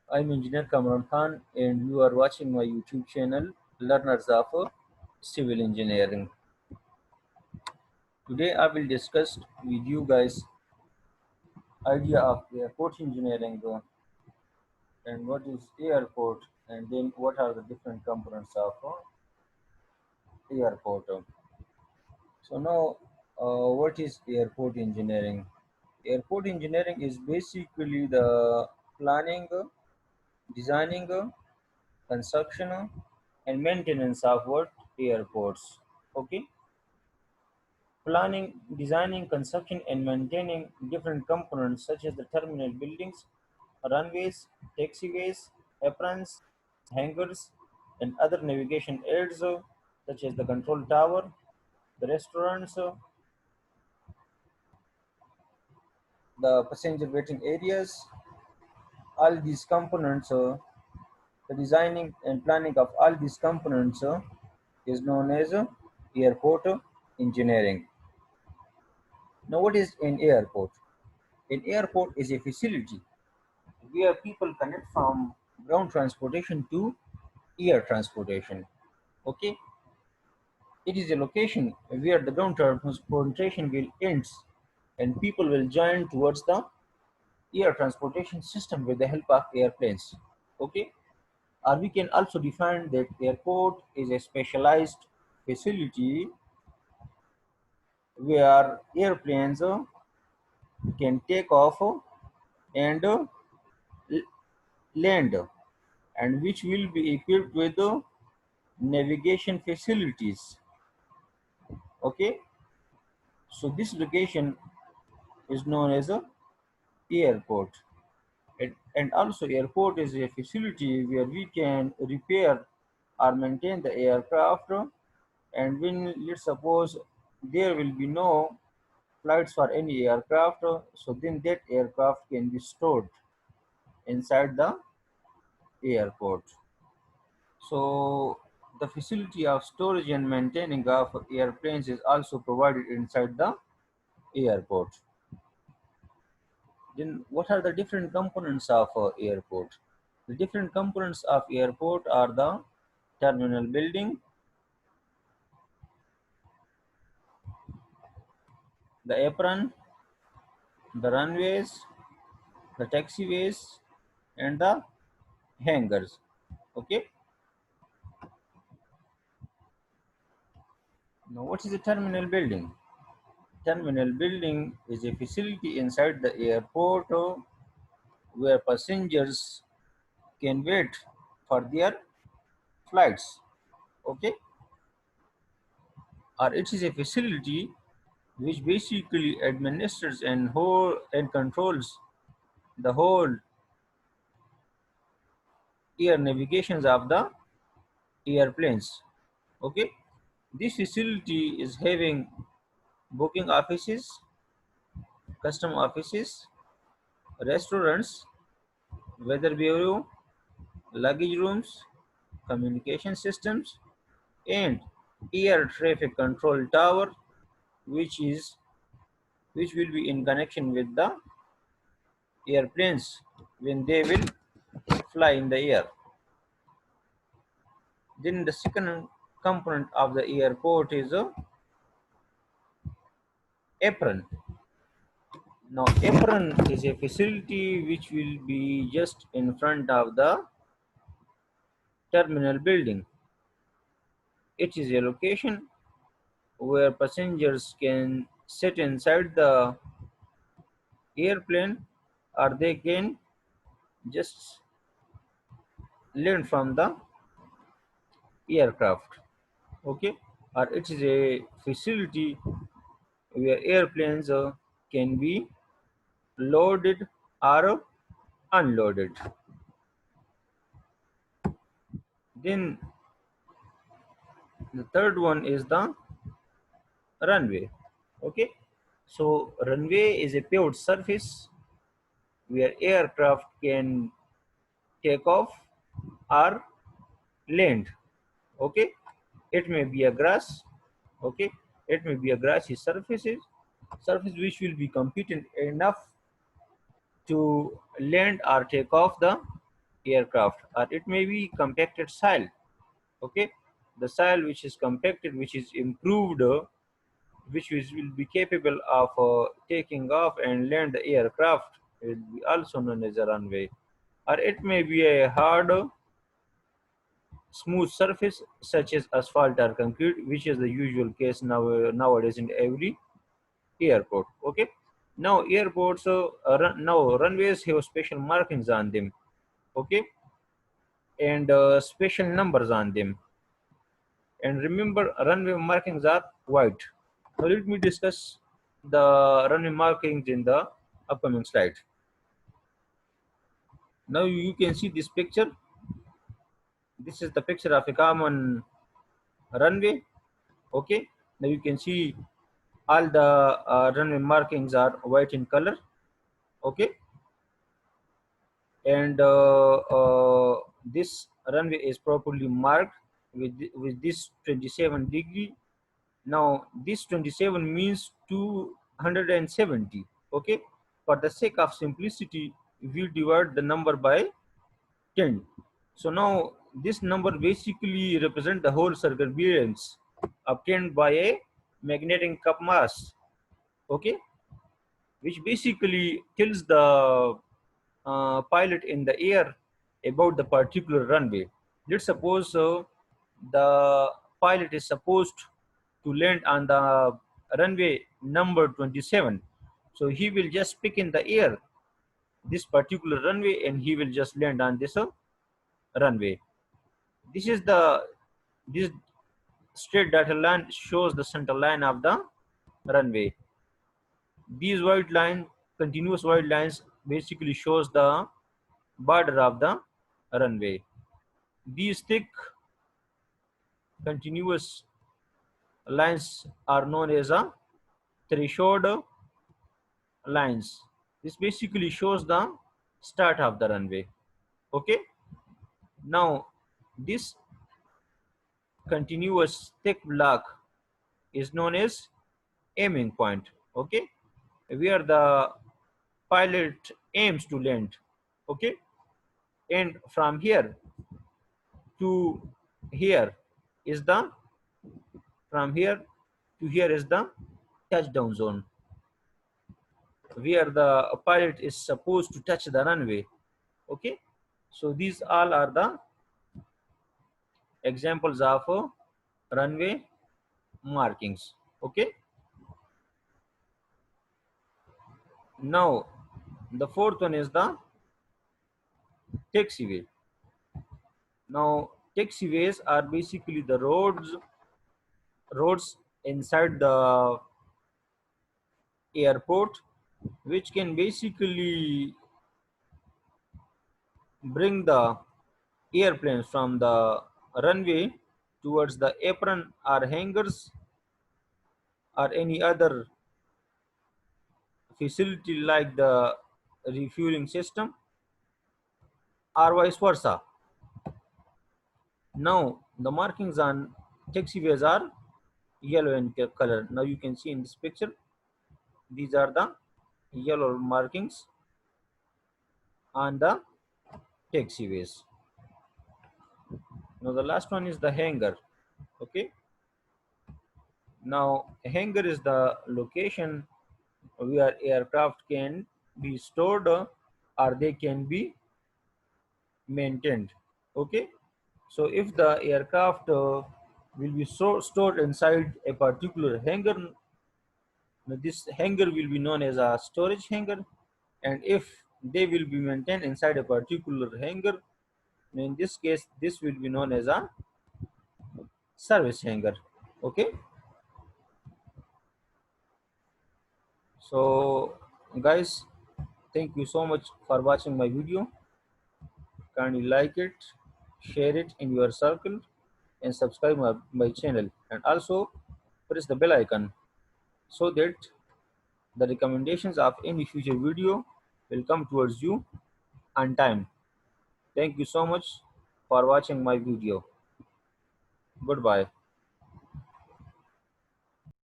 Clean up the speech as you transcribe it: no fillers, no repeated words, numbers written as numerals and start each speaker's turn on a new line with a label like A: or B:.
A: I'm Engineer Kamran Khan, and you are watching my YouTube channel, Learners of Civil Engineering. Today, I will discuss with you guys idea of airport engineering and what is airport, and then what are the different components of airport. So now, what is airport engineering? Airport engineering is basically the planning, designing, construction, and maintenance of what airports. Okay, planning, designing, construction, and maintaining different components such as the terminal buildings, runways, taxiways, aprons, hangars, and other navigation aids such as the control tower, the restaurants, the passenger waiting areas. All these components, the designing and planning of all these components is known as airport engineering. Now, what is an airport? An airport is a facility where people connect from ground transportation to air transportation. Okay, it is a location where the ground transportation will ends and people will join towards the air transportation system with the help of airplanes. Okay, or we can also define that airport is a specialized facility where airplanes can take off and land, and which will be equipped with navigation facilities. Okay, so this location is known as a airport. And also airport is a facility where we can repair or maintain the aircraft, and when let's suppose there will be no flights for any aircraft, so then that aircraft can be stored inside the airport. So the facility of storage and maintaining of airplanes is also provided inside the airport. Then what are the different components of airport? The different components of airport are the terminal building, the apron, the runways, the taxiways, and the hangars. Okay. Now what is a terminal building? Terminal building is a facility inside the airport where passengers can wait for their flights. Okay, or it is a facility which basically administers and controls the whole air navigations of the airplanes. Okay, this facility is having booking offices, custom offices, restaurants, weather bureau, luggage rooms, communication systems, and air traffic control tower, which is which will be in connection with the airplanes when they will fly in the air. Then the second component of the airport is a apron. Now apron is a facility which will be just in front of the terminal building. It is a location where passengers can sit inside the airplane, or they can just land from the aircraft. Okay, or it is a facility where airplanes can be loaded or unloaded. Then the third one is the runway. Okay, so runway is a paved surface where aircraft can take off or land. Okay, it may be a grass. Okay, it may be a grassy surface which will be competent enough to land or take off the aircraft, or it may be compacted soil. Okay, the soil which is compacted, which is improved, will be capable of taking off and land the aircraft, will be also known as a runway. Or it may be a hard, smooth surface such as asphalt or concrete, which is the usual case nowadays in every airport. Okay, now airports, now runways have special markings on them. Okay, and special numbers on them. And remember, runway markings are white. Now let me discuss the runway markings in the upcoming slide. Now you can see this picture. This is the picture of a common runway. Okay, now you can see all the runway markings are white in color. Okay, and this runway is properly marked with this 27 degree. Now this 27 means 270. Okay, for the sake of simplicity, we divide the number by 10. So now this number basically represent the whole circumference obtained by a magnetic cup mass. Okay, which basically tells the pilot in the air about the particular runway. Let's suppose the pilot is supposed to land on the runway number 27. So he will just pick in the air this particular runway and he will just land on this runway. This is this straight dotted line shows the center line of the runway. These white line, continuous white lines, basically shows the border of the runway. These thick continuous lines are known as a threshold lines. This basically shows the start of the runway. Okay, now this continuous thick block is known as aiming point. Okay, where the pilot aims to land. Okay, and from here to here is the from here to here is the touchdown zone, where the pilot is supposed to touch the runway. Okay, so these all are the examples of runway markings. Okay, now the fourth one is the taxiway. Now taxiways are basically the roads inside the airport, which can basically bring the airplanes from the runway towards the apron or hangars or any other facility like the refueling system, or vice versa. Now the markings on taxiways are yellow in color. Now you can see in this picture, these are the yellow markings on the taxiways. Now the last one is the hangar. Okay, now hangar is the location where aircraft can be stored or they can be maintained. Okay, so if the aircraft will be stored inside a particular hangar, this hangar will be known as a storage hangar. And if they will be maintained inside a particular hangar, in this case this will be known as a service hangar. Okay, so guys, thank you so much for watching my video. Kindly like it, share it in your circle, and subscribe my channel, and also press the bell icon so that the recommendations of any future video will come towards you on time. Thank you so much for watching my video. Goodbye.